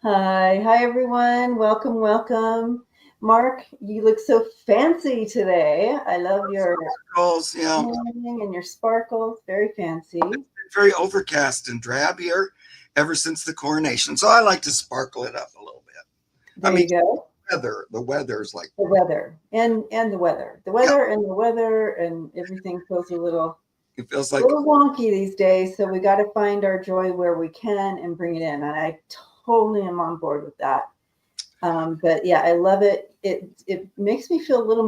Hi everyone. Welcome. Mark, you look so fancy today. I love your Girls, morning and your sparkles. Very fancy. very overcast and drab here ever since the coronation. So I like to sparkle it up a little bit. I There mean, you go. the weather's like, The weather and the weather, yeah, and everything feels it feels a like, little wonky these days. So we got to find our joy where we can and bring it in. And I totally am on board with that. But yeah, I love it. It makes me feel a little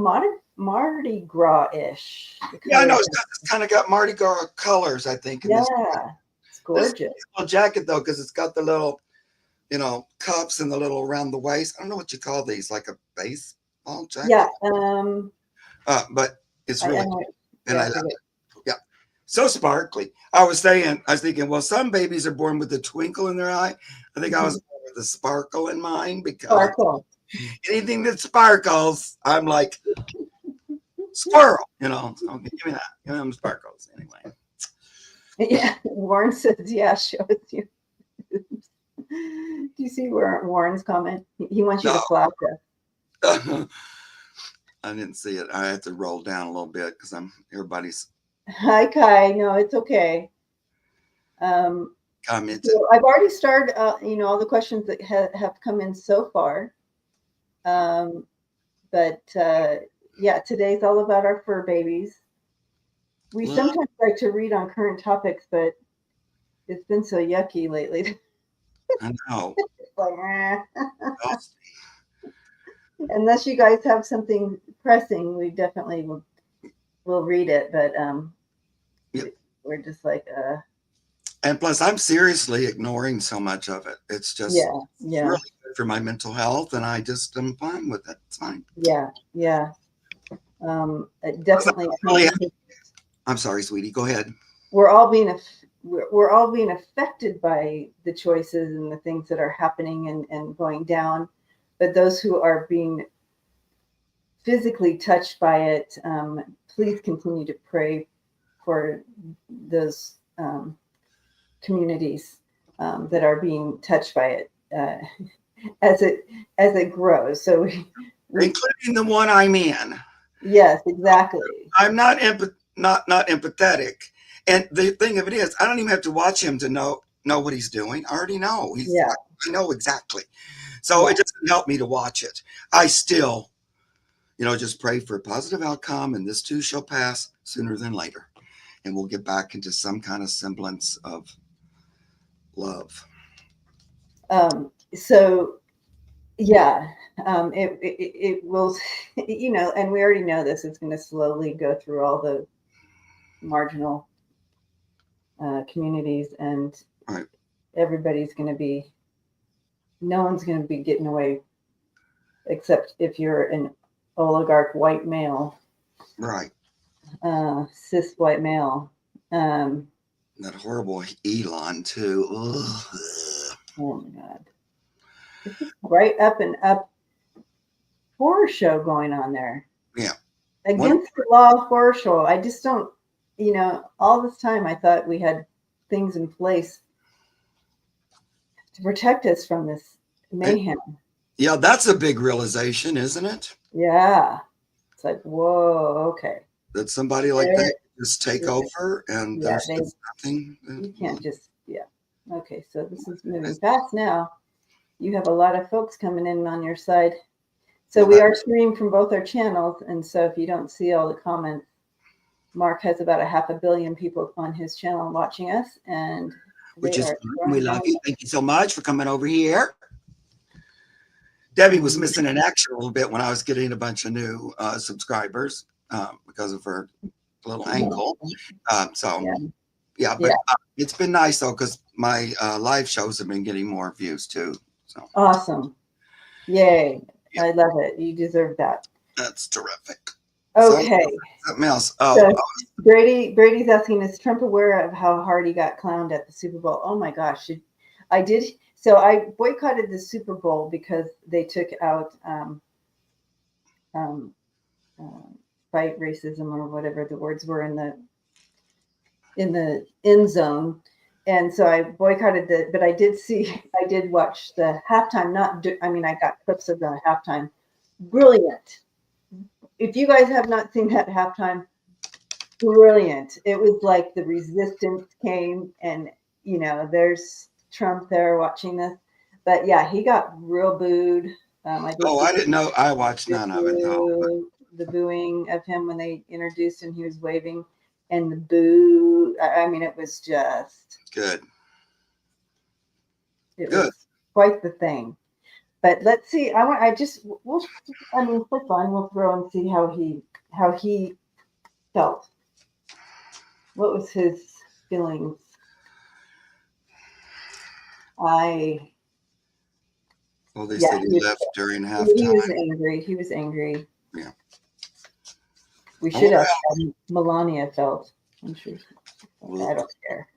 Mardi Gras-ish. The yeah, I know colors. it's kind of got Mardi Gras colors, I think, in Yeah, it's this gorgeous. little jacket, though, because it's got the little, cups and the little around the waist. I don't know what you call these, like a baseball Yeah. jacket. But it's I really, know. and Yeah, I I love forget. it. Yeah. So sparkly. I was thinking, well, some babies are born with a twinkle in their eye. I think I was Mhm. born with a sparkle in mine because Sparkle. anything that sparkles, I'm like squirrel, So give me that. Give me them sparkles anyway. Yeah. Warren says, yeah, show it to you. Do you see Warren's comment? He wants you No, to flash us. I didn't see it. I had to roll down a little bit because everybody's Hi, Kai. No, it's okay. Um, commenting. so I've already started, all the questions that have come in so far. Um, but yeah, today's all about our fur babies. We Look, sometimes like to read on current topics, but it's been so yucky lately. I know. It's like, Oh, unless you guys have something pressing, we definitely will read it. But yeah. we're just like, And plus, I'm seriously ignoring so much of it. It's just yeah, really yeah, good for my mental health, and I just am fine with it. It's fine. yeah, yeah. It Plus, definitely really, because I'm sorry, sweetie. Go ahead. we're all being we're all being affected by the choices and the things that are happening and going down. But those who are being physically touched by it, please continue to pray for those communities that are being touched by it as it grows. So we Including the one I'm in. yes, exactly. I'm not empathetic. And the thing of it is, I don't even have to watch him to know what he's doing. I already know. Yeah, I know exactly. So yeah. it doesn't help me to watch it. I still, just pray for a positive outcome, and this too shall pass sooner than later, and we'll get back into some kind of semblance of love. So yeah, it will, and we already know this. It's going to slowly go through all the marginal communities, and Right, everybody's going to be. No one's going to be getting away except if you're an oligarch white male, right. cis white male. Um, That horrible Elon too. Ugh. oh my God, this is right up and up horror show going on there. Yeah. One. Against the law horror show. I just don't, all this time I thought we had things in place to protect us from this mayhem. Yeah, that's a big realization, isn't it? Yeah. It's like, whoa, okay. That somebody like There, that just take over and yeah, there's just nothing. you can't just, yeah. Okay, so this is moving fast now. You have a lot of folks coming in on your side. So Well, we are streamed from both our channels. And so if you don't see all the comments, Mark has about 500 million people on his channel watching us, and which they is are fine. We throwing love down. you. Thank you so much for coming over here. Debbie was missing in action a little bit when I was getting a bunch of new subscribers because of her little ankle. So, Yeah, yeah, but yeah, it's been nice though because my live shows have been getting more views too. So, awesome. Yay. yeah, I love it. You deserve that. that's terrific. So, Okay. something else. So Brady's asking, is Trump aware of how hard he got clowned at the Super Bowl? Oh my gosh. I did. So I boycotted the Super Bowl because they took out um, uh, fight racism or whatever the words were in the end zone, and so I boycotted it. But I did watch the halftime. I got clips of the halftime. Brilliant. If you guys have not seen that halftime, brilliant. It was like the resistance came, and there's Trump there watching this. But yeah, he got real booed. I didn't know. I watched none of it though. The booing of him when they introduced him, he was waving, and the boo. I mean, it was just Good. It Good. was quite the thing. But let's see. For fun, we'll throw and see how he felt. What was his feelings? They said he left during halftime. He was angry. Yeah. We should ask how Melania felt. I'm sure. I don't care.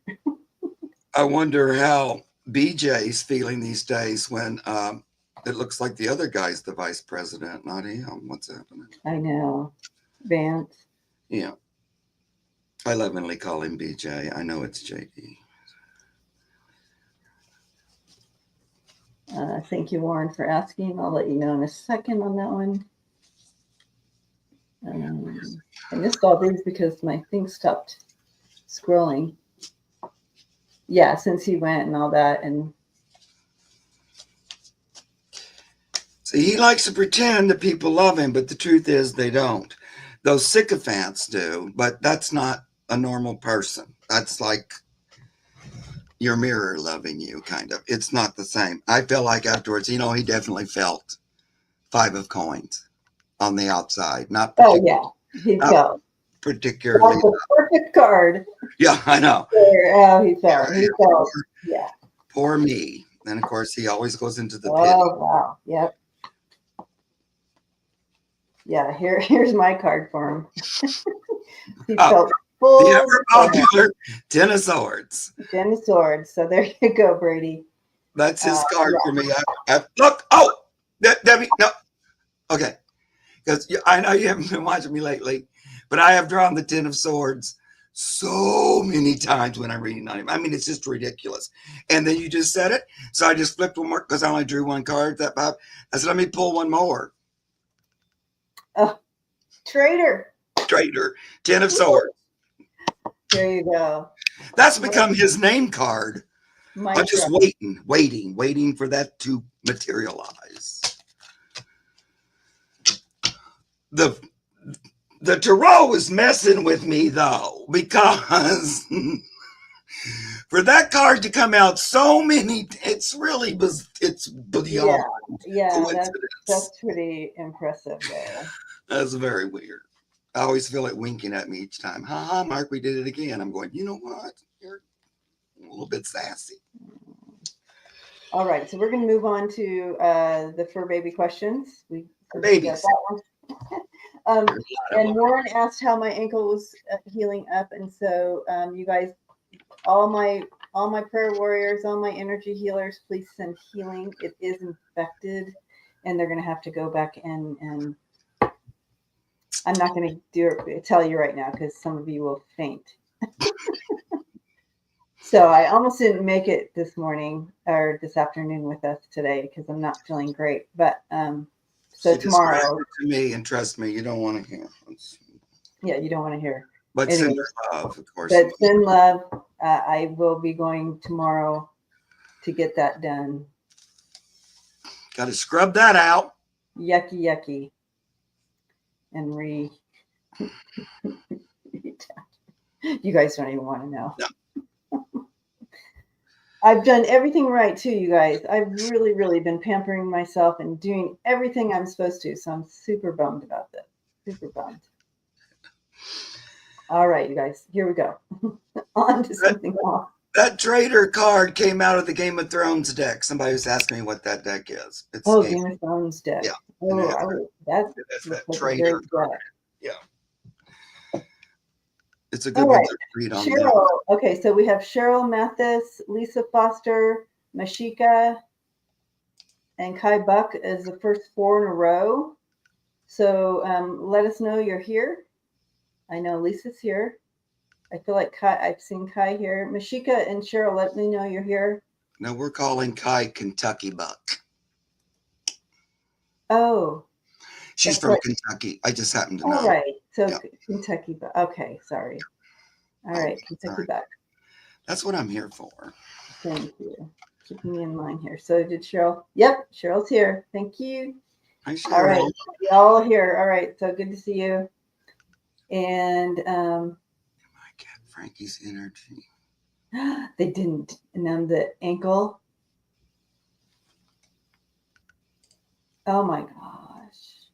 I wonder how BJ's feeling these days when it looks like the other guy's the vice president, not him. What's happening? I know. Vance. Yeah. I lovingly call him BJ. I know it's JD. Thank you, Warren, for asking. I'll let you know in a second on that one. I missed all these because my thing stopped scrolling. Yeah, since he went and all that. And see, he likes to pretend that people love him, but the truth is they don't. Those sycophants do, but that's not a normal person. That's like your mirror loving you, kind of. It's not the same. I feel like afterwards, he definitely felt 5 of coins on the outside. He felt particularly the perfect card. Yeah, I know. He felt. He felt. Yeah. Poor me. And of course, he always goes into the pit. Oh wow! Yep. Yeah. Here's my card for him. He felt full. The ever popular 10 of Swords. 10 of Swords. So there you go, Brady. That's his card for me. Look. Oh, Debbie. No. Okay. Because I know you haven't been watching me lately, but I have drawn the 10 of Swords so many times when I'm reading on him. I mean, it's just ridiculous. And then you just said it. So I just flipped one more because I only drew one card. I said, let me pull one more. Oh, traitor. 10 of Swords. There you go. That's become his name card. I'm just waiting for that to materialize. The tarot is messing with me though, because for that card to come out so many, it's beyond coincidence. That's pretty impressive there. That's very weird. I always feel it winking at me each time. Ha, Mark, we did it again. I'm going, you know what? You're a little bit sassy. All right, so we're going to move on to the fur baby questions. Babies. And Warren asked how my ankle was healing up, and so you guys, all my prayer warriors, all my energy healers, please send healing. It is infected, and they're going to have to go back and I'm not going to tell you right now because some of you will faint. So I almost didn't make it this morning or this afternoon with us today because I'm not feeling great. But so tomorrow, to me, and trust me, you don't want to hear. Yeah, you don't want to hear. But anyway, send love, of course. But send love. I will be going tomorrow to get that done. Got to scrub that out. Yucky. And you guys don't even want to know. No. I've done everything right too, you guys. I've really, really been pampering myself and doing everything I'm supposed to. So I'm super bummed about this. Super bummed. All right, you guys, here we go. On to something else. That traitor card came out of the Game of Thrones deck. Somebody was asking me what that deck is. It's Game of Thrones deck. Yeah. That's that traitor card. Yeah. It's a good one to read on Cheryl. That. Okay, so we have Cheryl Mathis, Lisa Foster, Mashika, and Kai Buck as the first 4 in a row. So let us know you're here. I know Lisa's here. I feel like Kai, I've seen Kai here. Mashika and Cheryl, let me know you're here. No, we're calling Kai Kentucky Buck. Oh, She's that's from right. Kentucky. I just happen to All know. right. So Yeah. Kentucky Buck. Okay, sorry. All right, Kentucky Sorry. Buck. That's what I'm here for. Thank you. Keeping me in line here. So did Cheryl? Yep, Cheryl's here. Thank you. Hi, Cheryl. All right, y'all here. All right, so good to see you. And My cat Frankie's energy. they didn't. And then the ankle. Oh my gosh.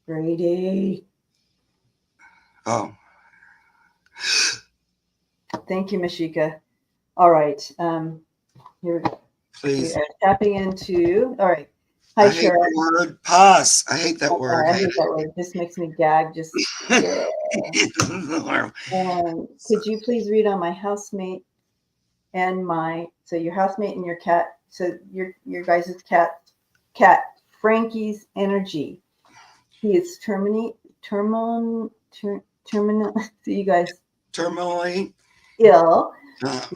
Brady. Oh, Thank you, Mashika. All right. Here we go. We please. are tapping into. All right. Hi, I hate Cheryl. the word pus. I hate that Oh, word. I hate that word. This makes me gag. Just yeah. Could you please read on my housemate and my your housemate and your cat? So your guys' cat Frankie's energy. He is terminal. So you guys Terminally. ill. Uh,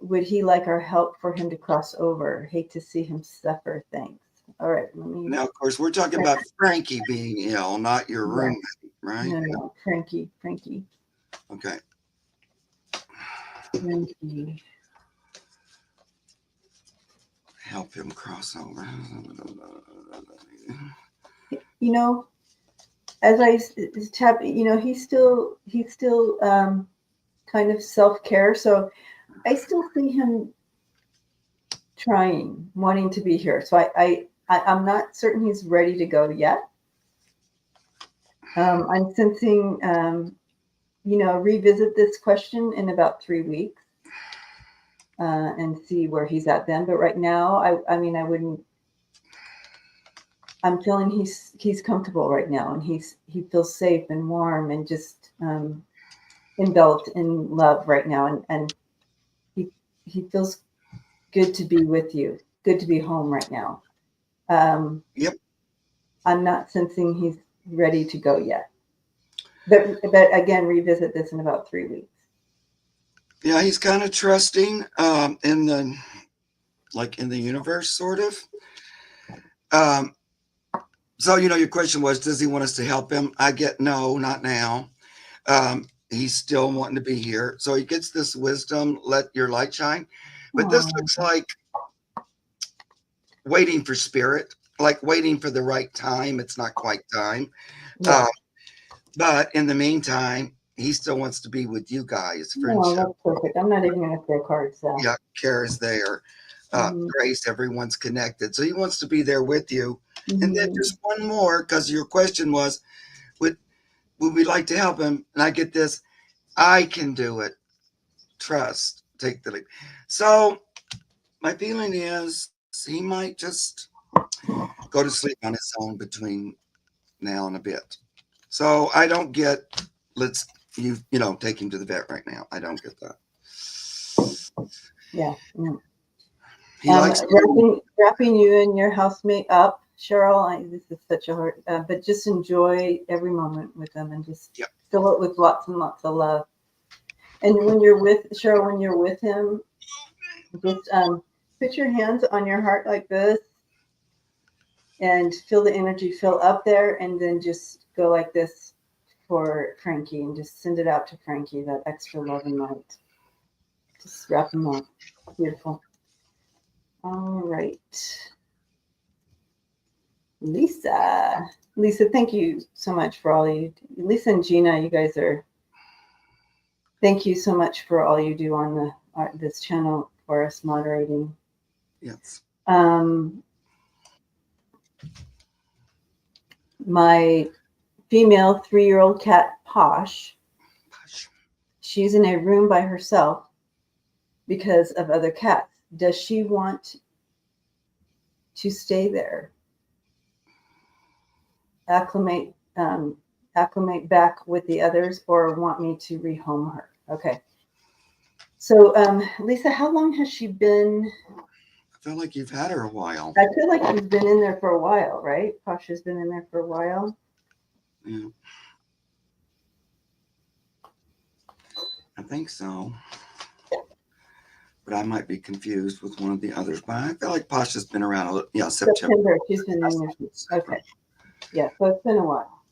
Would he like our help for him to cross over? Hate to see him suffer. Thanks. All right. Let me. now, of course, we're talking about Frankie being ill, not your roommate, right? No, Frankie. Okay. Frankie. Help him cross over. You know, as I tap, he's still kind of self-care. So I still see him trying, wanting to be here. So I'm not certain he's ready to go yet. I'm sensing, revisit this question in about 3 weeks and see where he's at then. But right now, I mean, I wouldn't. I'm feeling he's comfortable right now, and he feels safe and warm and just enveloped in love right now, and he feels good to be with you, good to be home right now. Yep. I'm not sensing he's ready to go yet, but again, revisit this in about 3 weeks. Yeah, he's kind of trusting in the universe, sort of. So, your question was, does he want us to help him? I get no, not now. He's still wanting to be here. So he gets this wisdom, let your light shine. But this looks like waiting for spirit, like waiting for the right time. It's not quite time. Yeah. But in the meantime, he still wants to be with you guys. Friendship. No, that's perfect. I'm not even going to throw cards out. Yeah, care is there. Grace, everyone's connected. So he wants to be there with you. And then just one more, because your question was, would we like to help him? And I get this, I can do it. Trust, take the lead. So my feeling is he might just go to sleep on his own between now and a bit. So I don't get, let's, take him to the vet right now. I don't get that. Yeah. He likes wrapping you and your housemate up, Cheryl. This is such a hard, but just enjoy every moment with them and just fill it with lots and lots of love. And when you're with Cheryl, when you're with him, just put your hands on your heart like this and feel the energy fill up there, and then just go like this for Frankie and just send it out to Frankie, that extra love and light. Just wrap him up. Beautiful. All right. Lisa, thank you so much for all you do. Lisa and Gina, you guys thank you so much for all you do on this channel for us moderating. Yes. My female 3-year-old cat, Posh, she's in a room by herself because of other cats. Does she want to stay there? Acclimate back with the others, or want me to rehome her? Okay. So, Lisa, how long has she been? I feel like you've had her a while. I feel like she's been in there for a while, right? Posh has been in there for a while. Yeah. I think so. But I might be confused with one of the others. But I feel like Posh has been around. Yeah, September. September. She's been in there. Okay. Yeah, so it's been a while.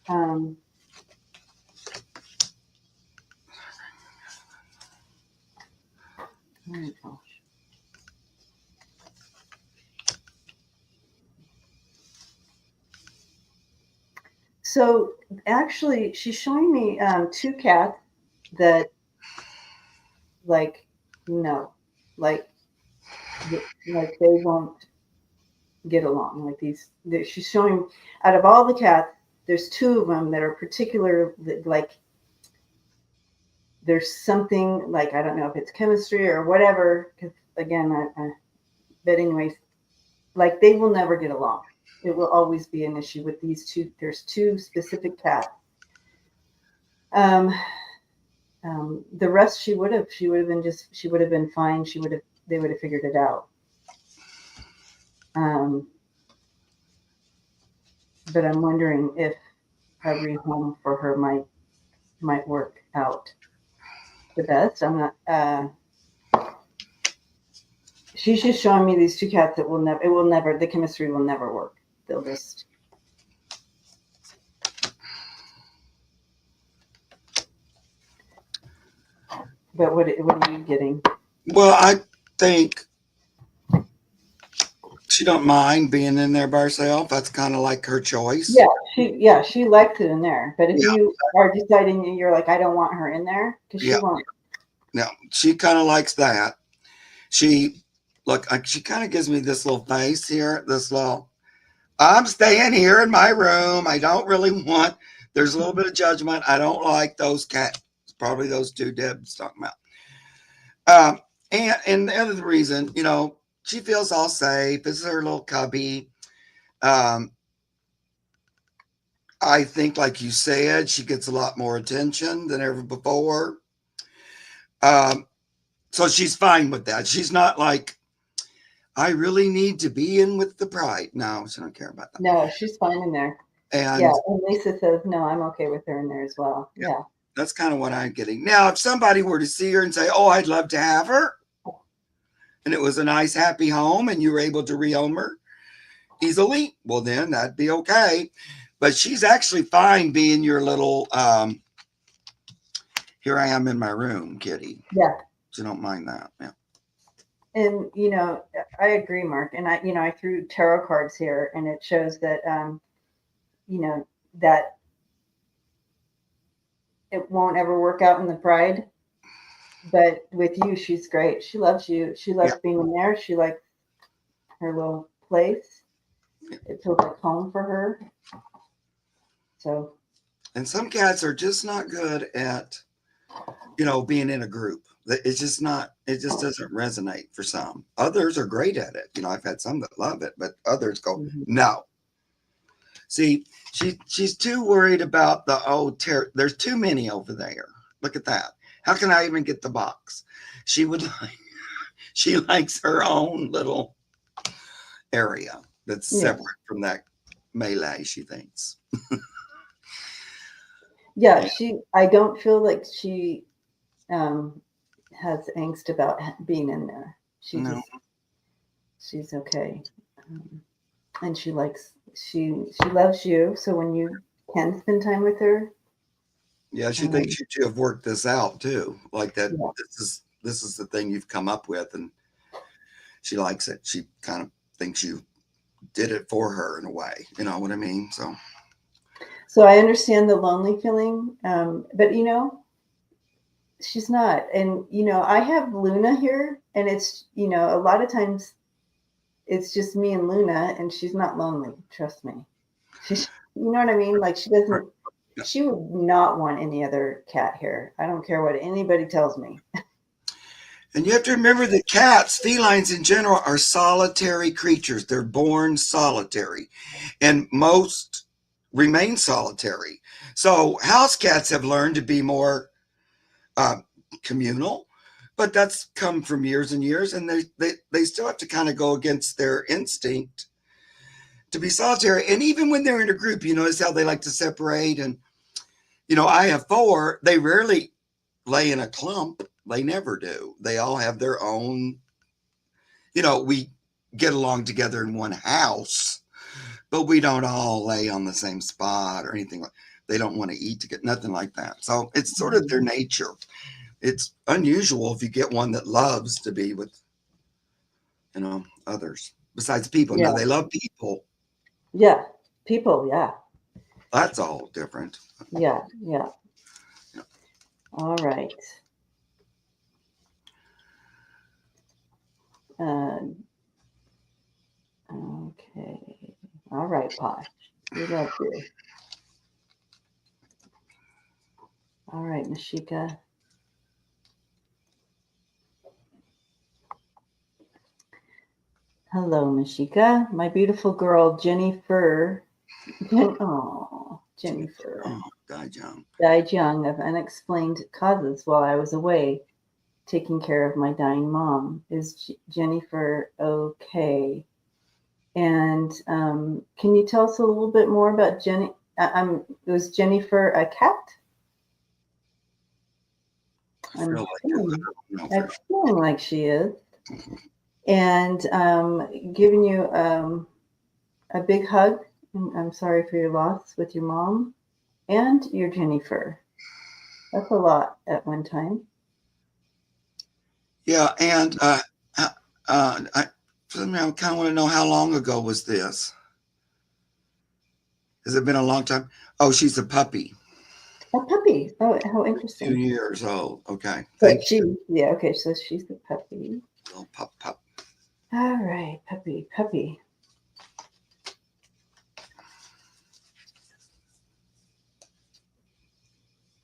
Um, oh my gosh. So actually, she's showing me two cats that, like, no, like they won't get along. Like she's showing out of all the cats, there's two of them that are particular. Like there's something, like, I don't know if it's chemistry or whatever. Because again, but anyways, like they will never get along. It will always be an issue with these two. There's two specific cats. The rest she would have been fine. They would have figured it out. But I'm wondering if a rehome for her might work out the best. I'm not. She's just showing me these two cats that the chemistry will never work. They'll just. But what are you getting? Well, I think she don't mind being in there by herself. That's kind of like her choice. She likes it in there. But if you are deciding, you're like, I don't want her in there, because she won't. No, she kind of likes that. She kind of gives me this little face here, I'm staying here in my room. I don't really want, there's a little bit of judgment. I don't like those cats. It's probably those two Deb's talking about. And the other reason, she feels all safe. This is her little cubby. I think, like you said, she gets a lot more attention than ever before. So she's fine with that. She's not like, I really need to be in with the pride. No, she don't care about that. No, she's fine in there. And Lisa says, no, I'm okay with her in there as well. Yeah. That's kind of what I'm getting. Now, if somebody were to see her and say, oh, I'd love to have her, and it was a nice, happy home, and you were able to rehome her easily, well, then that'd be okay. But she's actually fine being your little, here I am in my room, kitty. Yeah. So don't mind that. Yeah. And, I agree, Mark. And I threw tarot cards here, and it shows that, that it won't ever work out in the pride. But with you, she's great. She loves you. She loves being in there. She likes her little place. It feels like home for her. So. And some cats are just not good at, being in a group. It's just not, it just doesn't resonate for some. Others are great at it. I've had some that love it, but others go, no. See, she's too worried about there's too many over there. Look at that. How can I even get the box? She likes her own little area that's separate from that melee, she thinks. I don't feel like she has angst about being in there. She's okay. And she loves you. So when you can spend time with her. Yeah, she thinks you two have worked this out too. Like that, this is the thing you've come up with, and she likes it. She kind of thinks you did it for her in a way. You know what I mean? So I understand the lonely feeling, but she's not. And I have Luna here, and it's a lot of times it's just me and Luna, and she's not lonely. Trust me. She's, you know what I mean? Like she doesn't. She would not want any other cat here. I don't care what anybody tells me. And you have to remember that cats, felines in general, are solitary creatures. They're born solitary, and most remain solitary. So house cats have learned to be more communal, but that's come from years and years, and they still have to kind of go against their instinct to be solitary. And even when they're in a group, you notice how they like to separate. And I have 4. They rarely lay in a clump. They never do. They all have their own, we get along together in one house, but we don't all lay on the same spot or anything like. They don't want to eat together, nothing like that. So it's sort of their nature. It's unusual if you get one that loves to be with, others besides people. Yeah. Now they love people. Yeah. People. Yeah. That's all different. Yeah. Yeah. All right. Okay. All right, Posh. We love you. All right, Mashika. Hello, Mashika. My beautiful girl, Jeni-Fur. Jeni-Fur. Oh, died young. Died young of unexplained causes while I was away taking care of my dying mom. Is Jeni-Fur okay? And can you tell us a little bit more about Jenny? Was Jeni-Fur a cat? I'm feeling like she is. And giving you a big hug. I'm sorry for your loss with your mom and your Jeni-Fur. That's a lot at one time. Yeah, and I kind of want to know, how long ago was this? Has it been a long time? Oh, she's a puppy. A puppy. Oh, how interesting. 2 years old. Okay. Thank you. Yeah, okay, so she's the puppy. Little pup. All right, puppy.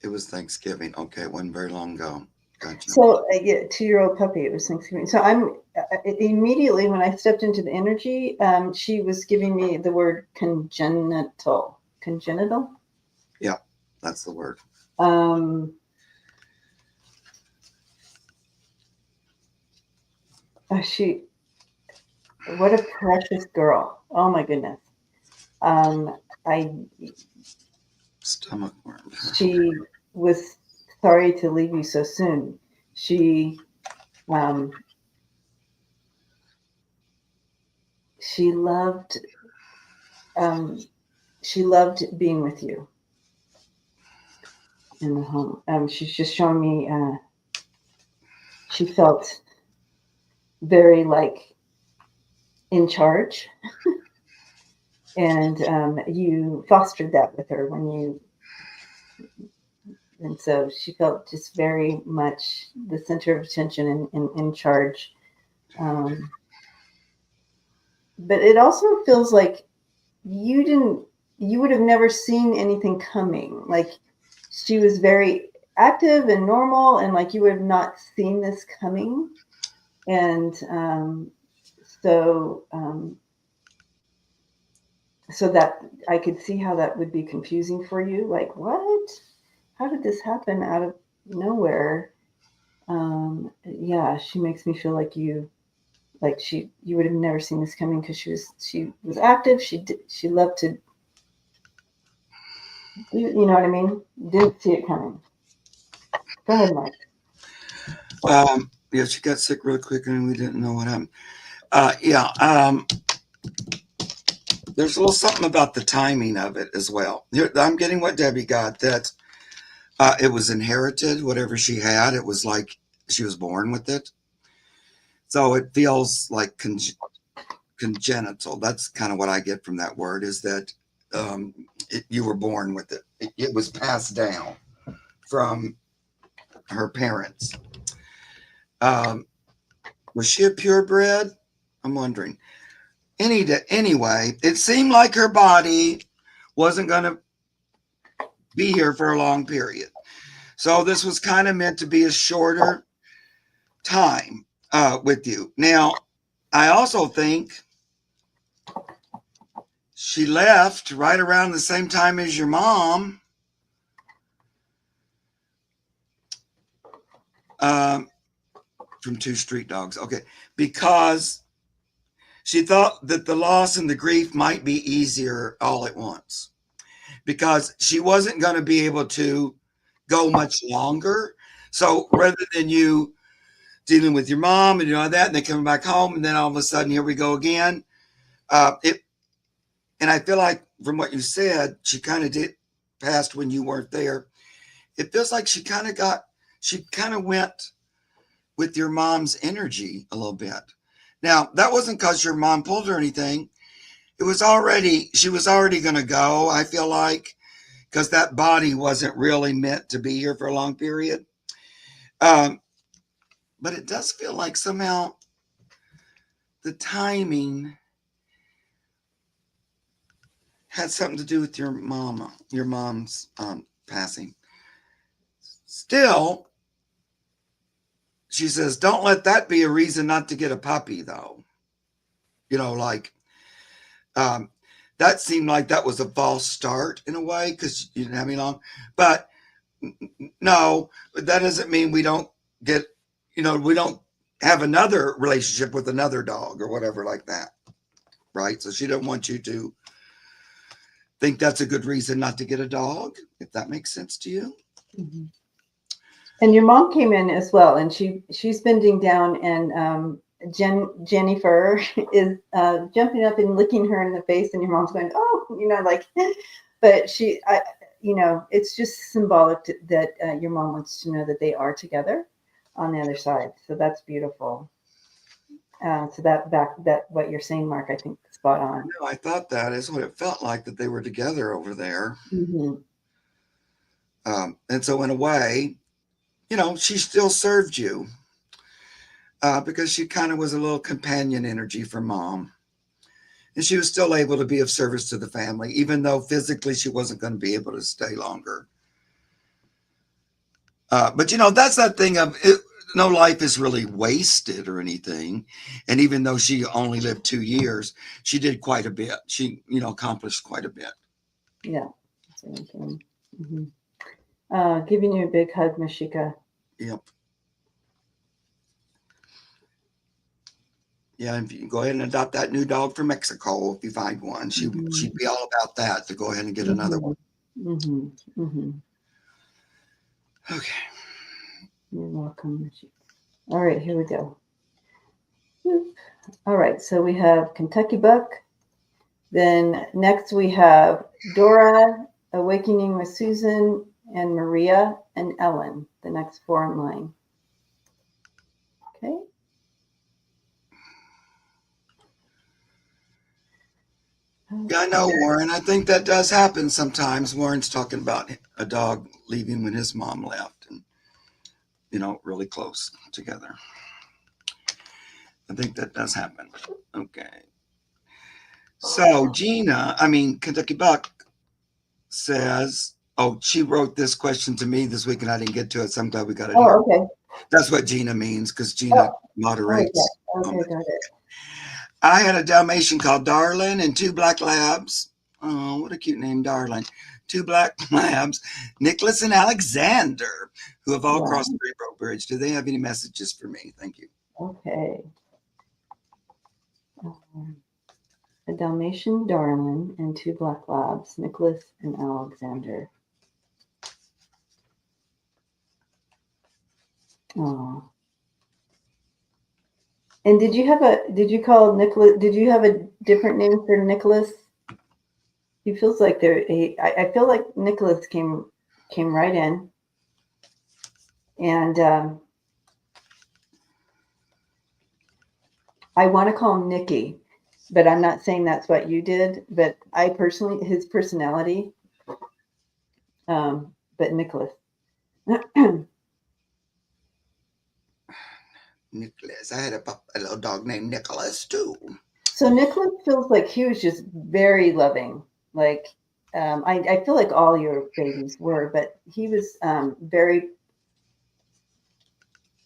It was Thanksgiving. Okay, it wasn't very long ago. Gotcha. So, 2-year-old puppy, it was Thanksgiving. So I'm immediately, when I stepped into the energy, she was giving me the word congenital. Congenital? Yeah, that's the word. What a precious girl. Oh my goodness. Stomach worm. She was sorry to leave you so soon. She loved being with you in the home. She's just showing me she felt very in charge. And you fostered that with her and so she felt just very much the center of attention and in charge. But it also feels like you would have never seen anything coming. Like she was very active and normal, and you would have not seen this coming. And so that I could see how that would be confusing for you. Like, what? How did this happen out of nowhere? Yeah, she makes me feel like you would have never seen this coming because she was active. She loved to, you know what I mean? Didn't see it coming. Go ahead, Mike. Yeah, she got sick real quick and we didn't know what happened. There's a little something about the timing of it as well. I'm getting what Debbie got, that it was inherited, whatever she had. It was like she was born with it. So it feels like congenital. That's kind of what I get from that word, is that you were born with it. It was passed down from her parents. Was she a purebred? I'm wondering. Anyway, it seemed like her body wasn't going to be here for a long period. So this was kind of meant to be a shorter time with you. Now, I also think she left right around the same time as your mom. From Two Street Dogs. Okay. Because she thought that the loss and the grief might be easier all at once, because she wasn't going to be able to go much longer. So rather than you dealing with your mom and all that, and then coming back home, and then all of a sudden here we go again. It and I feel like from what you said, she kind of did past when you weren't there. It feels like she kind of went with your mom's energy a little bit. Now that wasn't because your mom pulled her or anything. She was already going to go. I feel like because that body wasn't really meant to be here for a long period. Um, but it does feel like somehow the timing had something to do with your mom's passing. Still, she says, don't let that be a reason not to get a puppy, though. Like um, that seemed like that was a false start in a way because you didn't have any long. But no, that doesn't mean we don't get, we don't have another relationship with another dog or whatever like that. Right. So she didn't want you to think that's a good reason not to get a dog, if that makes sense to you. Mm-hmm. And your mom came in as well, and she's bending down, and Jeni-Fur is jumping up and licking her in the face, and your mom's going, oh, like, but it's just symbolic that your mom wants to know that they are together on the other side. So that's beautiful. So that what you're saying, Mark, I think spot on. No, I thought that is what it felt like, that they were together over there. Mm-hmm. And so in a way, she still served you because she kind of was a little companion energy for mom. And she was still able to be of service to the family, even though physically she wasn't going to be able to stay longer. But that's that thing of it, no life is really wasted or anything. And even though she only lived 2 years, she did quite a bit. She, accomplished quite a bit. Yeah. Mm-hmm. Giving you a big hug, Mashika. Yep. Yeah, if you can go ahead and adopt that new dog from Mexico, if you find one, she'd be all about that, to go ahead and get another one. Mm-hmm. Mm-hmm. Okay. You're welcome. All right, here we go. All right, so we have Kentucky Buck. Then next we have Dora, Awakening with Susan, and Maria and Ellen, the next 4 in line. Okay. Yeah, I know, Warren. I think that does happen sometimes. Warren's talking about a dog leaving when his mom left, and really close together. I think that does happen. Okay. So Kentucky Buck says, she wrote this question to me this week and I didn't get to it. So I'm glad we got it here. Okay. That's what Gina means, because Gina moderates. Okay, got it. I had a Dalmatian called Darlin and 2 black labs. Oh, what a cute name, Darlin. 2 black labs, Nicholas and Alexander, who have all crossed the Rainbow Bridge. Do they have any messages for me? Thank you. Okay. A Dalmatian, Darlin, and 2 black labs, Nicholas and Alexander. Oh. And did you have a different name for Nicholas? He feels like I feel like Nicholas came right in. And I want to call him Nicky, but I'm not saying that's what you did. But I personally, his personality, but Nicholas. Nicholas. I had a little dog named Nicholas too. So Nicholas feels like he was just very loving. Like I feel like all your babies were, but he was very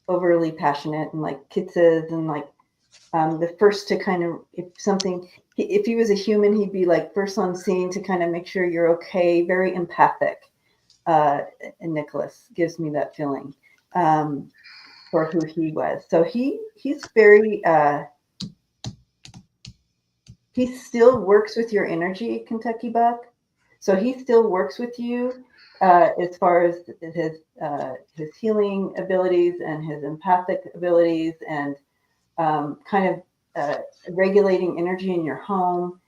overly passionate and like kisses and like the first to kind of, if he was a human, he'd be like first on scene to kind of make sure you're okay. Very empathic. And Nicholas gives me that feeling for who he was. So he's very, he still works with your energy, Kentucky Buck. So he still works with you. as far as his healing abilities and his empathic abilities and kind of regulating energy in your home.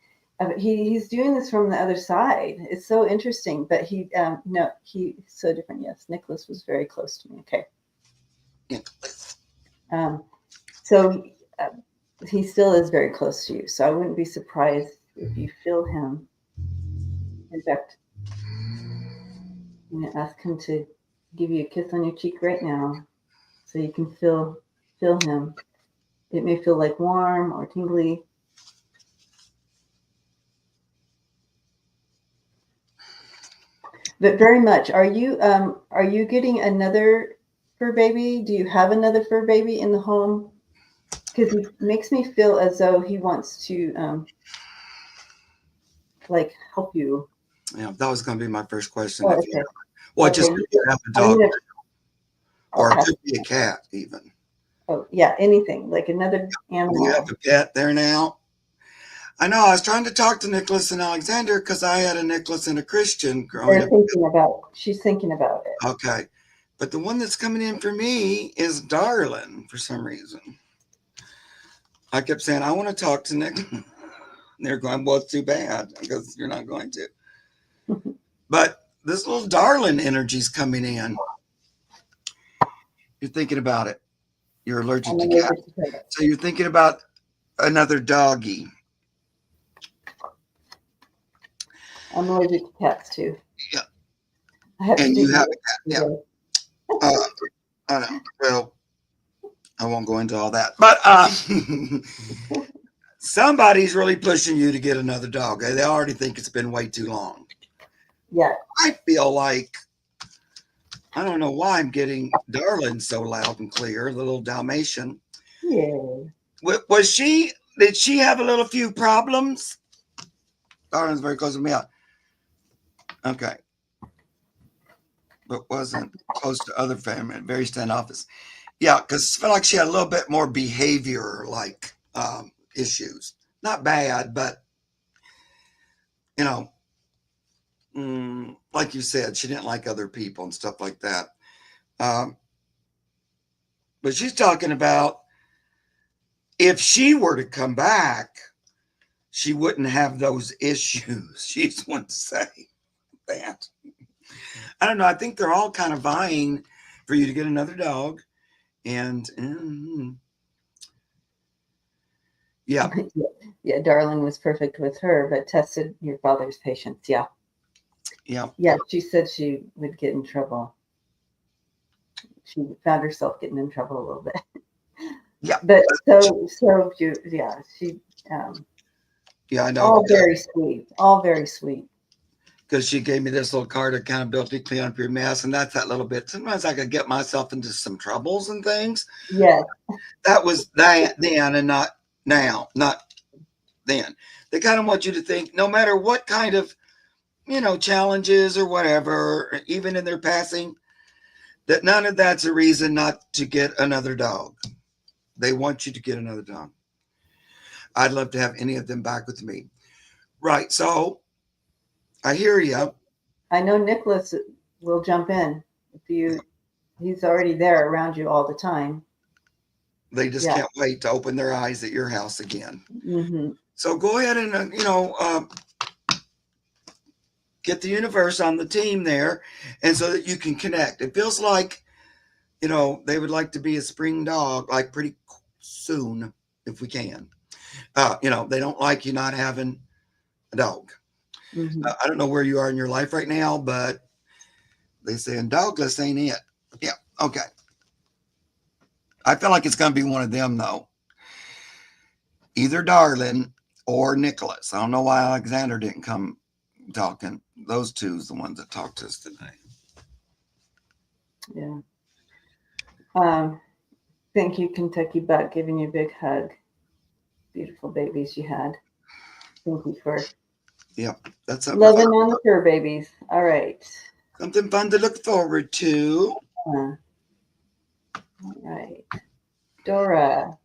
He's doing this from the other side. It's so interesting, but he's so different. Yes, Nicholas was very close to me. Okay. Nicholas. So he still is very close to you. So I wouldn't be surprised if you feel him. In fact, I'm going to ask him to give you a kiss on your cheek right now, so you can feel him. It may feel like warm or tingly. But very much. Are you getting another fur baby? Do you have another fur baby in the home? Because he makes me feel as though he wants to like help you. Yeah, that was going to be my first question. Oh, If okay. you well, Okay. just if you have a dog, or it Okay. could be a cat, even. Oh yeah, anything like another animal. You have a pet there now. I know. I was trying to talk to Nicholas and Alexander because I had a Nicholas and a Christian growing up. She's thinking about it. Okay, but the one that's coming in for me is Darlin for some reason. I kept saying I want to talk to Nick. And they're going, well, it's too bad because you're not going to. But this little Darlin energy's coming in. You're thinking about it. You're allergic to cats. So you're thinking about another doggy. I'm allergic to cats too. Yeah. And you have a cat. Yeah. I know. Well, I won't go into all that. But somebody's really pushing you to get another dog. They already think it's been way too long. Yeah. I feel like, I don't know why I'm getting Darlin so loud and clear, the little Dalmatian. Yeah. Did she have a little few problems? Darlin's very close to me. Okay. But wasn't close to other family, very standoffish. Yeah, because I feel like she had a little bit more behavior like issues. Not bad, but like you said, she didn't like other people and stuff like that. But she's talking about if she were to come back, she wouldn't have those issues. She's one to say that. I don't know. I think they're all kind of vying for you to get another dog. And yeah. Yeah, Darlin was perfect with her, but tested your father's patience. Yeah. Yeah. Yeah, she said she would get in trouble. She found herself getting in trouble a little bit. Yeah. But she yeah, I know. All very sweet. All very sweet. Because she gave me this little card, accountability, clean up your mess. And that's that little bit. Sometimes I could get myself into some troubles and things. Yeah. That was that then and not now. Not then. They kind of want you to think no matter what kind of, challenges or whatever, even in their passing, that none of that's a reason not to get another dog. They want you to get another dog. I'd love to have any of them back with me. Right. So I hear you. I know Nicholas will jump in he's already there around you all the time. They just can't wait to open their eyes at your house again. Mm-hmm. So go ahead and, get the universe on the team there, and so that you can connect. It feels like, they would like to be a spring dog, like pretty soon, if we can. They don't like you not having a dog. Mm-hmm. I don't know where you are in your life right now, but they saying dogless ain't it. Yeah. Okay. I feel like it's going to be one of them, though. Either Darlin or Nicholas. I don't know why Alexander didn't come talking. Those two's the ones that talked to us today. Yeah. Thank you, Kentucky Buck, giving you a big hug. Beautiful babies you had. Thank you for that's loving on the fur babies. All right. Something fun to look forward to. All right. Dora.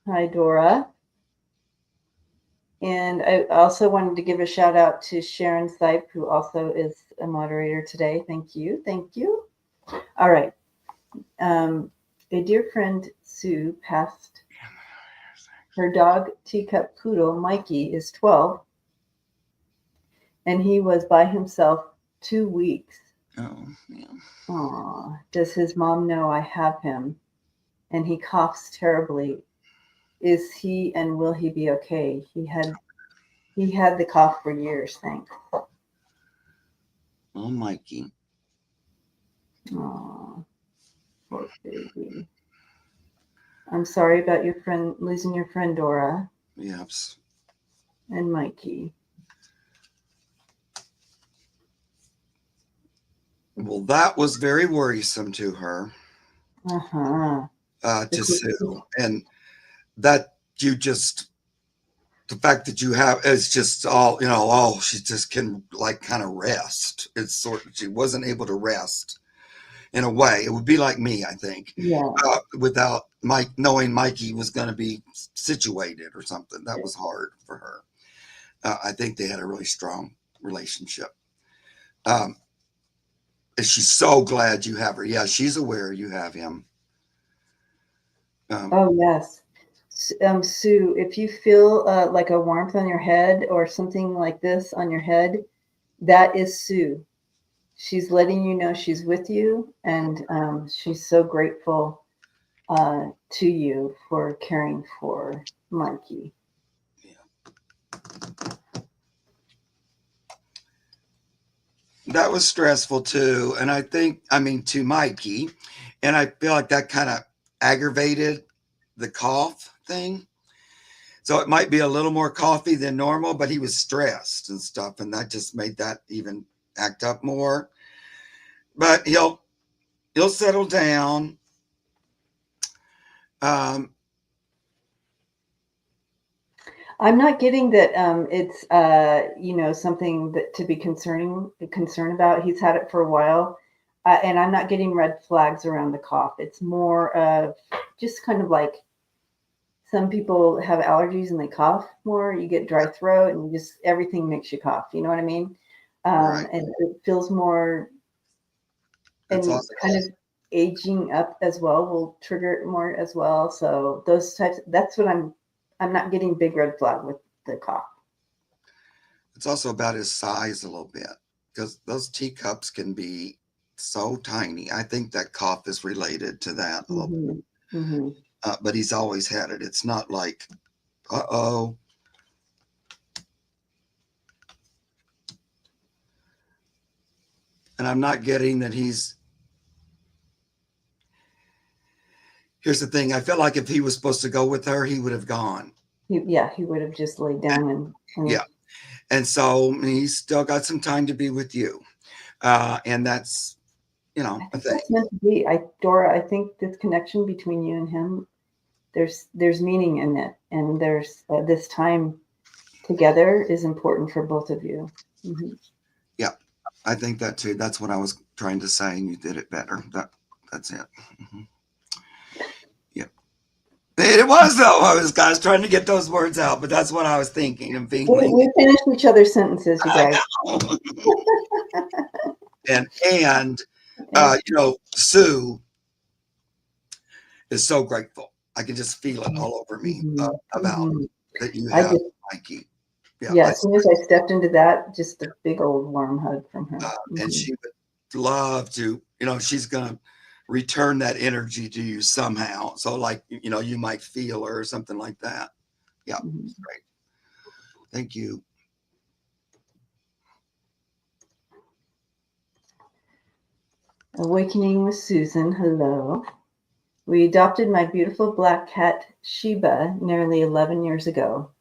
Hi, Dora. And I also wanted to give a shout out to Sharon Sipe, who also is a moderator today. Thank you. Thank you. All right. A dear friend, Sue, passed. Her dog, teacup poodle, Mikey, is 12, and he was by himself 2 weeks. Oh, yeah. Aw, does his mom know I have him? And he coughs terribly. Is he and will he be okay? He had the cough for years, thanks. Oh, Mikey. Aw, poor baby. I'm sorry about your friend losing your friend Dora Yes. and Mikey. Well, that was very worrisome to her, Uh-huh. to Sue. And that you just, the fact that you have, it's just all, she just can like kind of rest. It's sort of, she wasn't able to rest in a way. It would be like me, I think, Yeah. without knowing Mikey was going to be situated or something. That was hard for her. I think they had a really strong relationship. And she's so glad you have her. Yeah, she's aware you have him. Oh, yes. Sue, if you feel like a warmth on your head or something like this on your head, that is Sue. She's letting you know she's with you, and she's so grateful to you for caring for Mikey. That was stressful too. And I think, to Mikey, and I feel like that kind of aggravated the cough thing. So it might be a little more coffee than normal, but he was stressed and stuff. And that just made that even act up more. But he'll settle down. I'm not getting that it's something that to be concerned about. He's had it for a while, and I'm not getting red flags around the cough. It's more of just kind of like some people have allergies and they cough more. You get dry throat, and just everything makes you cough. You know what I mean? Right. And it feels more, and kind of aging up as well will trigger it more as well. So those types. That's what I'm not getting big red flag with the cough. It's also about his size a little bit, because those teacups can be so tiny. I think that cough is related to that a little bit. Mm-hmm. But he's always had it. It's not like, uh-oh. And I'm not getting that he's. Here's the thing. I feel like if he was supposed to go with her, he would have gone. He would have just laid down and yeah. And so he's still got some time to be with you. And that's, a thing. That's meant to be. Dora, I think this connection between you and him, there's meaning in it. And there's this time together is important for both of you. Mm-hmm. Yeah, I think that too. That's what I was trying to say, and you did it better. That's it. Mm-hmm. Yep. It was though. I was trying to get those words out, but that's what I was thinking and feeling. We finished each other's sentences, you guys. and Sue is so grateful. I can just feel it all over me about that you have Mikey. Yeah, as soon as I stepped into that, just a big old warm hug from her. And she would love to, she's going to return that energy to you somehow. So like, you might feel her or something like that. Yeah, great. Thank you. Awakening with Susan, hello. We adopted my beautiful black cat, Sheba, nearly 11 years ago.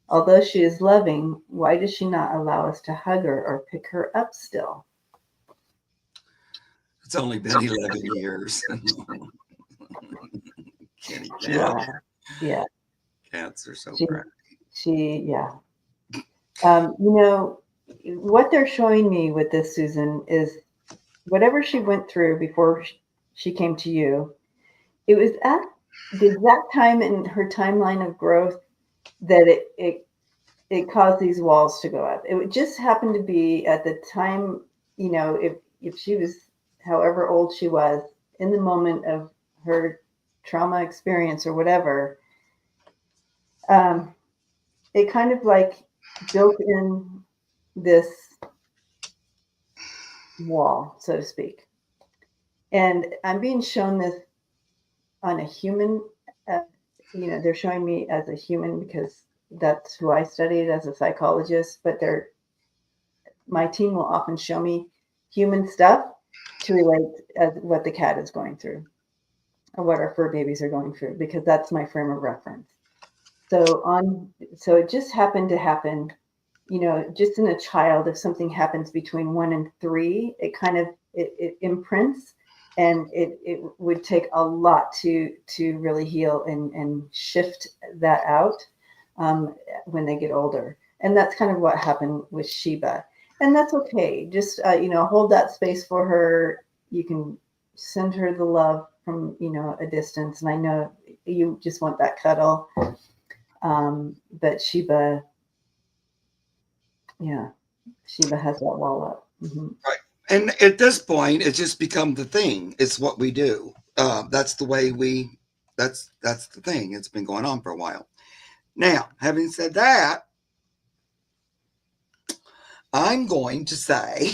Although she is loving, why does she not allow us to hug her or pick her up still? It's only been 11 years. Kitty cat. Yeah. Cats are so crazy. What they're showing me with this, Susan, is whatever she went through before she came to you, it was at the exact time in her timeline of growth that it it caused these walls to go up. It would just happen to be at the time, you know, if she was however old she was in the moment of her trauma experience or whatever, it kind of like built in this wall, so to speak. And I'm being shown this on a human, uh, you know, they're showing me as a human because that's who I studied as a psychologist, but my team will often show me human stuff to relate as what the cat is going through or what our fur babies are going through, because that's my frame of reference. So it just happened to happen, you know, just in a child, if something happens between 1 and 3, it kind of it imprints, and it would take a lot to really heal and shift that out when they get older. And that's kind of what happened with Sheba. And that's okay. Just, you know, hold that space for her. You can send her the love from, you know, a distance. And I know you just want that cuddle. But Sheba, yeah, Sheba has that wall up. Mm-hmm. Right. And at this point, it's just become the thing. It's what we do. That's the way that's the thing. It's been going on for a while. Now, having said that, I'm going to say,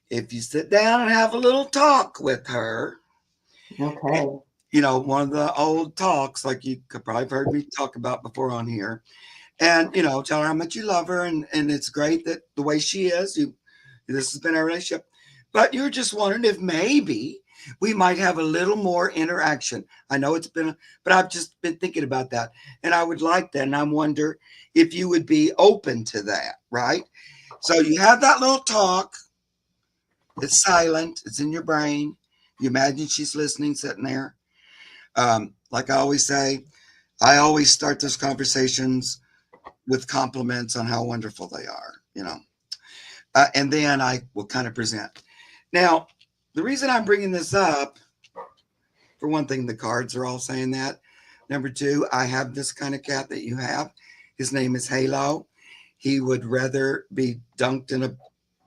if you sit down and have a little talk with her, Okay. you know, one of the old talks, like you could probably have heard me talk about before on here, and, you know, tell her how much you love her, and it's great that the way she is, this has been our relationship. But you're just wondering if maybe we might have a little more interaction. I know it's been, but I've just been thinking about that. And I would like that. And I wonder if you would be open to that, right? So you have that little talk. It's silent. It's in your brain. You imagine she's listening, sitting there. Like I always say, I always start those conversations with compliments on how wonderful they are, you know. And then I will kind of present. Now, the reason I'm bringing this up, for one thing, the cards are all saying that. Number two, I have this kind of cat that you have. His name is Halo. He would rather be dunked in a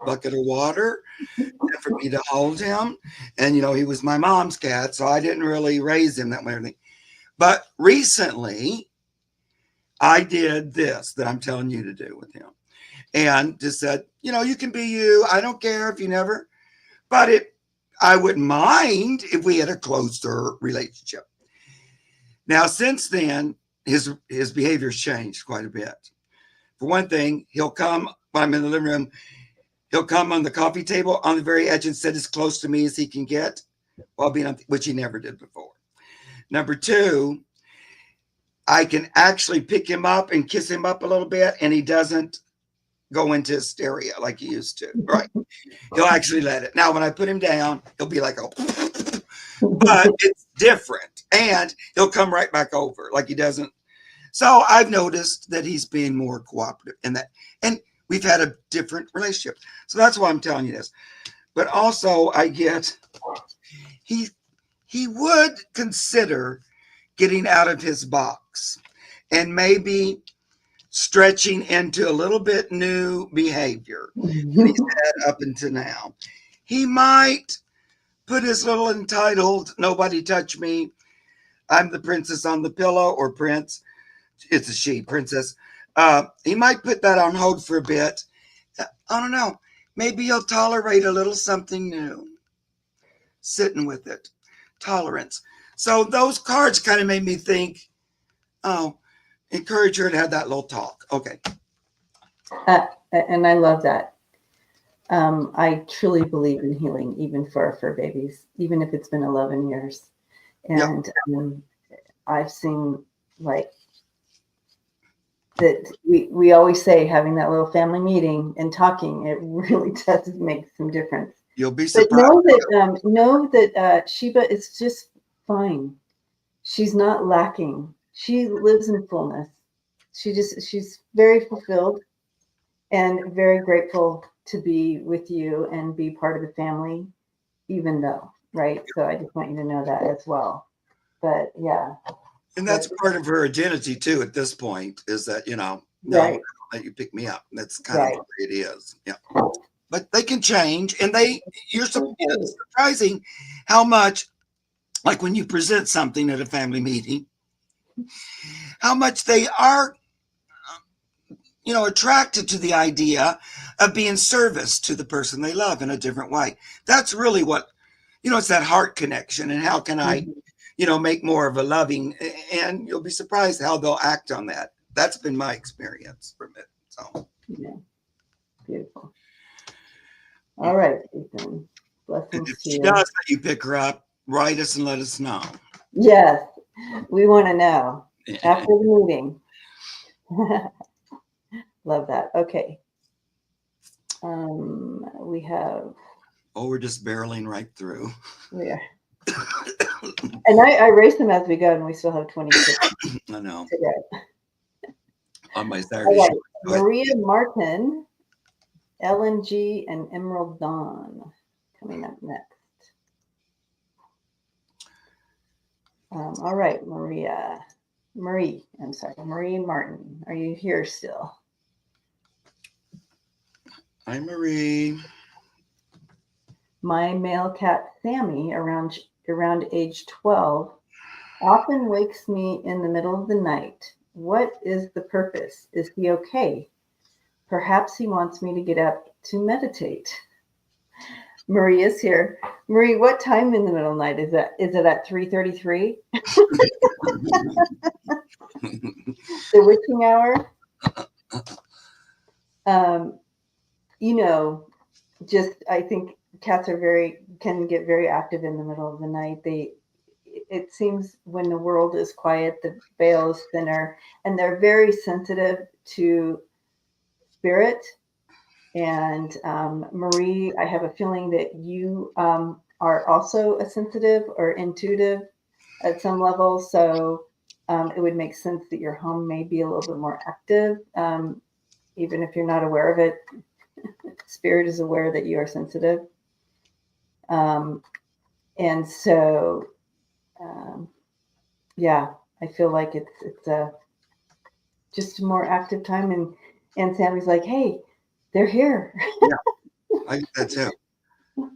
bucket of water than for me to hold him. And, you know, he was my mom's cat, so I didn't really raise him that way. But recently, I did this that I'm telling you to do with him. And just said, you know, you can be you. I don't care if you never, but I wouldn't mind if we had a closer relationship. Now, since then, his behavior's changed quite a bit. For one thing, he'll come when I'm in the living room. He'll come on the coffee table on the very edge and sit as close to me as he can get, while being on, which he never did before. Number two, I can actually pick him up and kiss him up a little bit, and he doesn't go into hysteria like he used to. Right? He'll actually let it. Now, when I put him down, he'll be like, oh, but it's different. And he'll come right back over like he doesn't. So I've noticed that he's being more cooperative in that. And we've had a different relationship. So that's why I'm telling you this. But also I get, he would consider getting out of his box and maybe stretching into a little bit new behavior that he's had up until now. He might put his little entitled, nobody touch me, I'm the princess on the pillow, or prince, it's a she, princess. He might put that on hold for a bit. I don't know. Maybe he'll tolerate a little something new. Sitting with it. Tolerance. So those cards kind of made me think, oh, encourage her to have that little talk. Okay. And I love that. I truly believe in healing, even for our fur babies, even if it's been 11 years. And yep. I've seen like that we always say having that little family meeting and talking, it really does make some difference. You'll be surprised. But know that Sheba is just fine. She's not lacking. She lives in fullness. She's very fulfilled and very grateful to be with you and be part of the family, even though, right? So I just want you to know that as well. But yeah. And that's part of her identity too at this point, is that, you know, No, I Right. don't let you pick me up. That's kind of Right. the way it is. Yeah. But they can change, and it's Okay. surprising how much, like when you present something at a family meeting, how much they are, attracted to the idea of being service to the person they love in a different way. That's really what, it's that heart connection. And how can I, Mhm. make more of a loving, and you'll be surprised how they'll act on that. That's been my experience from it. So, Yeah. Beautiful. All right, Ethan. and if Blessings to she does you. let you pick her up, write us and let us know. Yes, we want to know after the meeting. Love that. Okay. We have, Oh, we're just barreling right through. yeah. And I race them as we go, and we still have 26 I know. to go. On my Saturday All show. right. Maria Martin, Ellen G, and Emerald Dawn coming up next. All right, Marie, Marie Martin. Are you here still? Hi, Marie. My male cat Sami, around age 12, often wakes me in the middle of the night. What is the purpose? Is he okay? Perhaps he wants me to get up to meditate. Marie is here. Marie, what time in the middle of the night is that? Is it at 3:33? The witching hour? Um, you know, just I think cats can get very active in the middle of the night. It seems when the world is quiet, the veil is thinner, and they're very sensitive to spirit. And Marie, I have a feeling that you are also a sensitive or intuitive at some level. So it would make sense that your home may be a little bit more active, even if you're not aware of it. Spirit is aware that you are sensitive. Um, and so, um, yeah, I feel like it's a just a more active time. And Sammy's like, hey, they're here. Yeah, I get that too.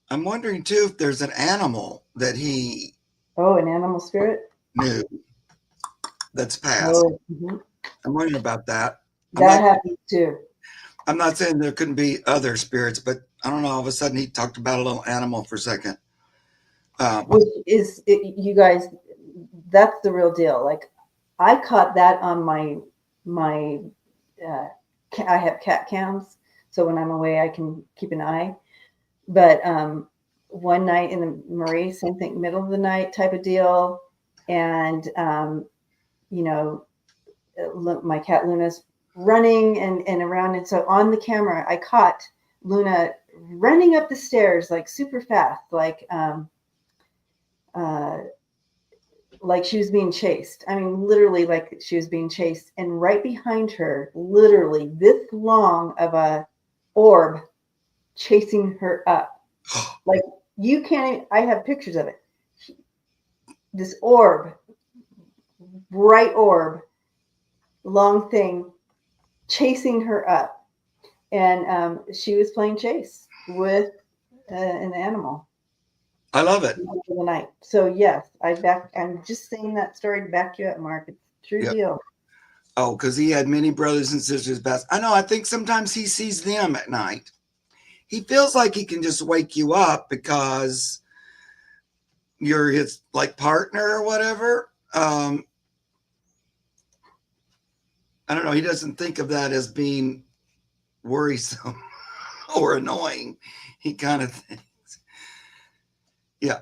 I'm wondering too if there's an animal that he Oh, an animal spirit. knew that's passed. Oh, mhm. I'm wondering about that. I'm That not. happens too. I'm not saying there couldn't be other spirits, but I don't know. All of a sudden, he talked about a little animal for a second. Which is you guys, that's the real deal. Like I caught that on my uh, I have cat cams, so when I'm away I can keep an eye. But one night in the Marie, same thing, middle of the night type of deal. And you know, my cat Luna's running and around, and so on the camera I caught Luna running up the stairs like super fast, uh, like she was being chased. I mean, literally, like she was being chased. And right behind her, literally this long of a orb chasing her up. Like you can't, I have pictures of it. This orb, bright orb, long thing chasing her up. And she was playing chase with an animal I love it. for the night. So yes, I'm just saying that story to back you up, Mark. It's a true Yep. deal. Oh, because he had many brothers and sisters passed. I know. I think sometimes he sees them at night. He feels like he can just wake you up because you're his like partner or whatever. I don't know. He doesn't think of that as being worrisome or annoying. He kind of thinks, yeah.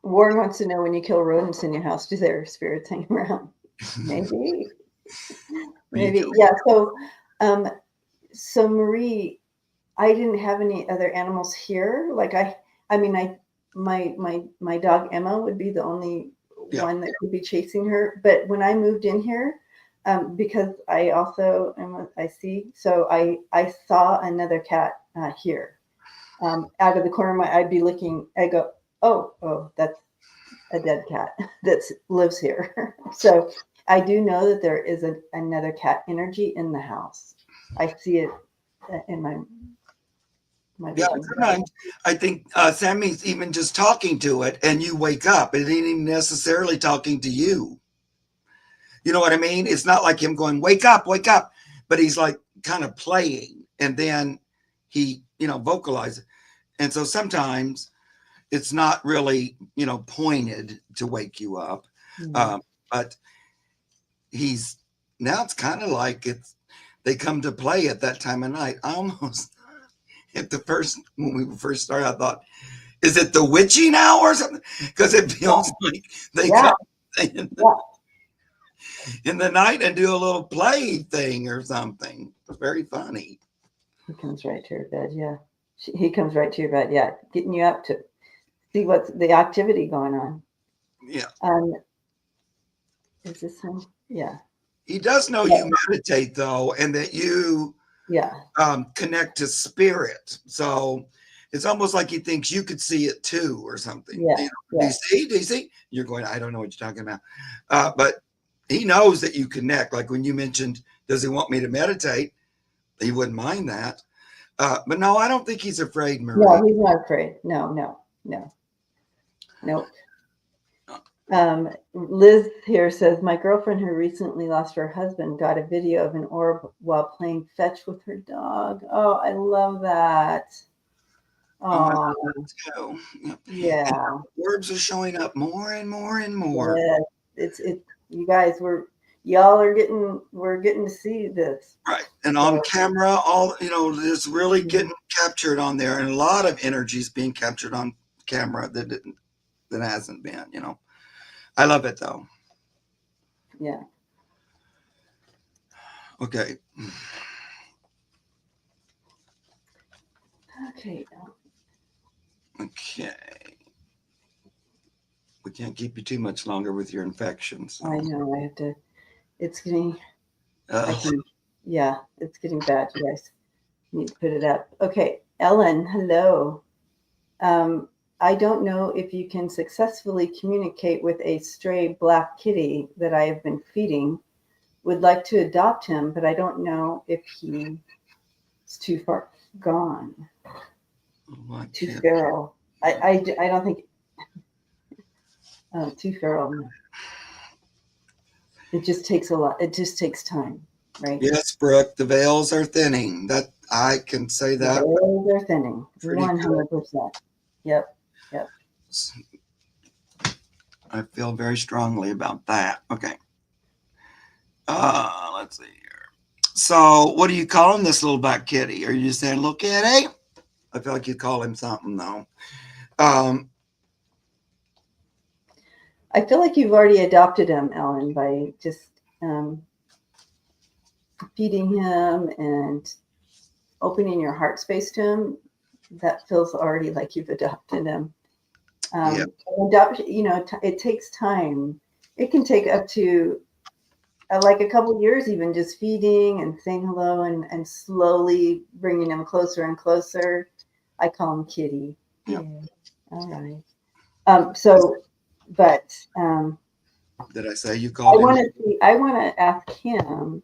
Warren wants to know, when you kill rodents in your house, do their spirits hang around? Maybe. Maybe. Yeah. Um, so Marie, I didn't have any other animals here. Like I mean, my dog Emma would be the only Yeah. one that could be chasing her. But when I moved in here, because I also I see, so I saw another cat here. Out of the corner of my, I'd be looking. I go, oh, that's a dead cat that lives here. So I do know that there is another cat energy in the house. I see it in my Yeah, vision. sometimes I think Sammy's even just talking to it and you wake up. It ain't even necessarily talking to you. You know what I mean? It's not like him going, wake up, but he's like kind of playing and then he, vocalizes. And so sometimes it's not really, pointed to wake you up. But now it's kind of like they come to play at that time of night. I almost, when we first started, I thought, is it the witching hour or something? Because it feels like they come in the night and do a little play thing or something. It's very funny. He comes right to your bed. Yeah. He comes right to your bed. Yeah. Getting you up to see what's the activity going on. Yeah. Is this him? Yeah. He does know you meditate though, and that you connect to spirit. So it's almost like he thinks you could see it too or something. Yeah. Do you see? You're going, I don't know what you're talking about. But he knows that you connect. Like when you mentioned, does he want me to meditate? He wouldn't mind that. But no, I don't think he's afraid, Marie. No, he's not afraid. No. Liz here says, my girlfriend who recently lost her husband got a video of an orb while playing fetch with her dog. Oh, I love that. Oh, I love that too. Yeah. And orbs are showing up more and more and more. Yeah. You guys we're getting to see this. Right. And on camera, it's really getting captured on there. And a lot of energy is being captured on camera that hasn't been, I love it though. Yeah. Okay. Okay. We can't keep you too much longer with your infections. So. I know. I have to. It's getting. It's getting bad. You guys need to put it up. Okay, Ellen. Hello. I don't know if you can successfully communicate with a stray black kitty that I have been feeding. Would like to adopt him, but I don't know if he's too far gone. Too feral. I don't think. Too feral. It just takes a lot. It just takes time, right? Yes, Brooke. The veils are thinning. That I can say that. The veils are thinning. 100%. Yep. I feel very strongly about that. Okay. Let's see here. So, what are you calling this little black kitty? Are you saying little kitty? I feel like you call him something though. I feel like you've already adopted him, Ellen, by just feeding him and opening your heart space to him. That feels already like you've adopted him. It takes time. It can take up to like a couple years, even just feeding and saying hello and slowly bringing him closer and closer. I call him Kitty. Yeah. All right. Did I say you called him? I want to ask him.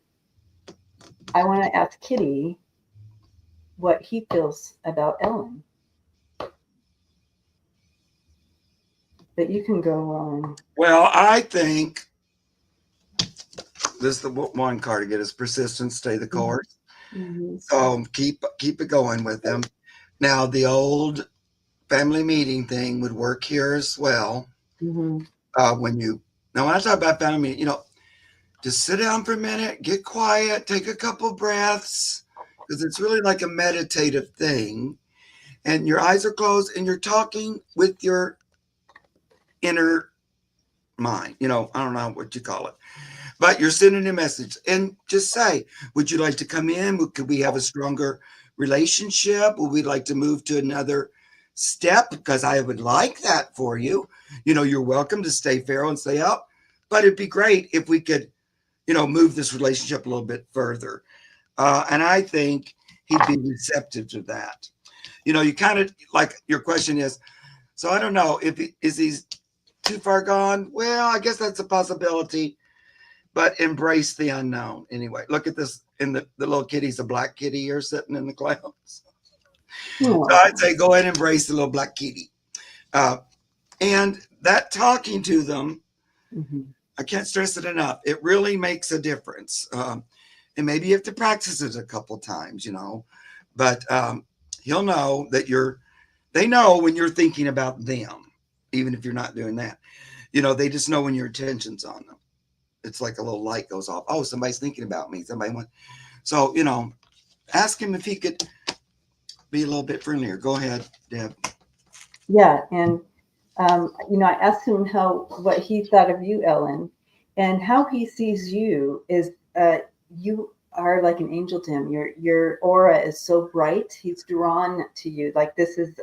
I want to ask Kitty what he feels about Ellen. But you can go on. Well, I think this is the one card to get is persistence, stay the course. Mm-hmm. So keep it going with them. Now the old family meeting thing would work here as well. Mm-hmm. When I talk about family meeting, just sit down for a minute, get quiet, take a couple breaths, because it's really like a meditative thing. And your eyes are closed and you're talking with your inner mind. I don't know what you call it, but you're sending a message and just say, would you like to come in? Could we have a stronger relationship? Would we like to move to another step? Because I would like that for you. You're welcome to stay feral and stay out, but it'd be great if we could, move this relationship a little bit further. And I think he'd be receptive to that. You kind of like your question is, so I don't know if he's too far gone. Well, I guess that's a possibility, but embrace the unknown anyway. Look at this, in the little kitty's a black kitty here sitting in the clouds. So I'd say go ahead and embrace the little black kitty. And that talking to them, I can't stress it enough. It really makes a difference. And maybe you have to practice it a couple times, but he'll know that they know when you're thinking about them, even if you're not doing that. They just know when your attention's on them. It's like a little light goes off. Oh, somebody's thinking about me. So, ask him if he could be a little bit friendlier. Go ahead, Deb. Yeah. And, I asked him what he thought of you, Ellen, and how he sees you is, you are like an angel to him. Your aura is so bright. He's drawn to you. Like this is,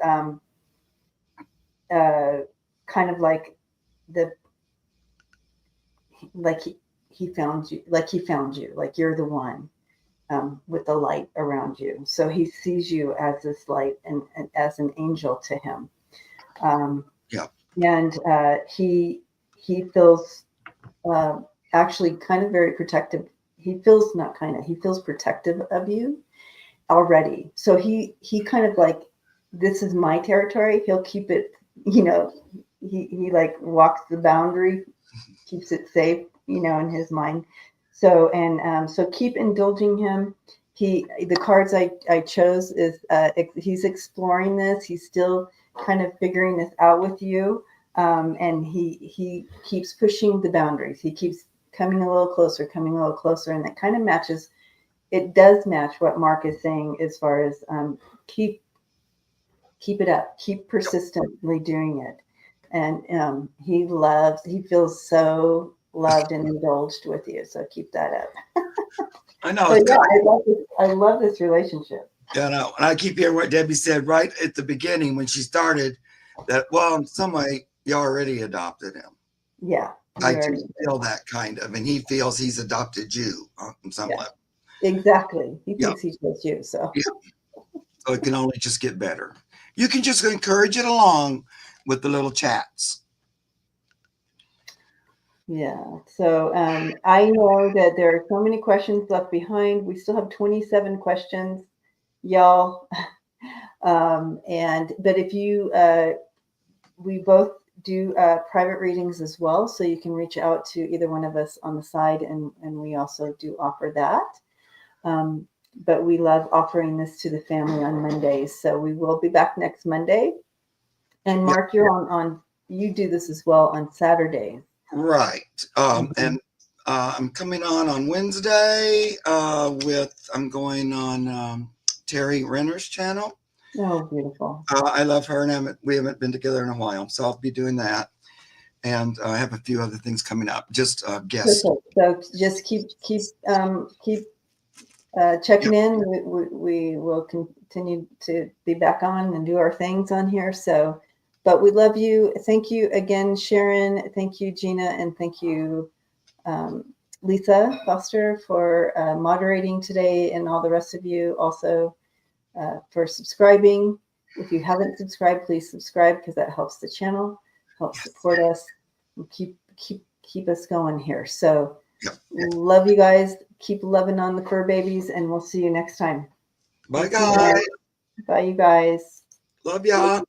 kind of like he found you, like you're the one, with the light around you. So he sees you as this light and as an angel to him. Yeah. And he feels actually kind of very protective. He feels protective of you already. So he kind of like, this is my territory. He'll keep it, he like walks the boundary, keeps it safe, in his mind. So, and so keep indulging him. The cards I chose is, he's exploring this. He's still kind of figuring this out with you. And he keeps pushing the boundaries. He keeps coming a little closer. And that kind of matches. It does match what Mark is saying as far as, keep it up, keep persistently doing it. And he feels so loved and indulged with you. So keep that up. I know. So yeah, I love this relationship. Yeah, I know. And I keep hearing what Debbie said right at the beginning when she started, that, well, in some way, you already adopted him. Yeah. I just feel that kind of, and he feels he's adopted you on some level. Exactly. He thinks he chose you. So. Yeah. So it can only just get better. You can just encourage it along with the little chats. Yeah. So I know that there are so many questions left behind. We still have 27 questions, y'all. But if you, we both do private readings as well. So you can reach out to either one of us on the side, and we also do offer that. But we love offering this to the family on Mondays. So we will be back next Monday. And Mark, you're on, you do this as well on Saturdays. Right. And I'm coming on Wednesday I'm going on Terry Renner's channel. Oh, beautiful. I love her, and we haven't been together in a while. So I'll be doing that. And I have a few other things coming up. Just guests. So just keep checking in. We will continue to be back on and do our things on here. So, but we love you. Thank you again, Sharon. Thank you, Gina, and thank you, Lisa Foster, for moderating today, and all the rest of you also for subscribing. If you haven't subscribed, please subscribe, because that helps the channel, helps support us, and keep us going here. So love you guys. Keep loving on the fur babies, and we'll see you next time. Bye, guys. Bye, you guys. Love y'all.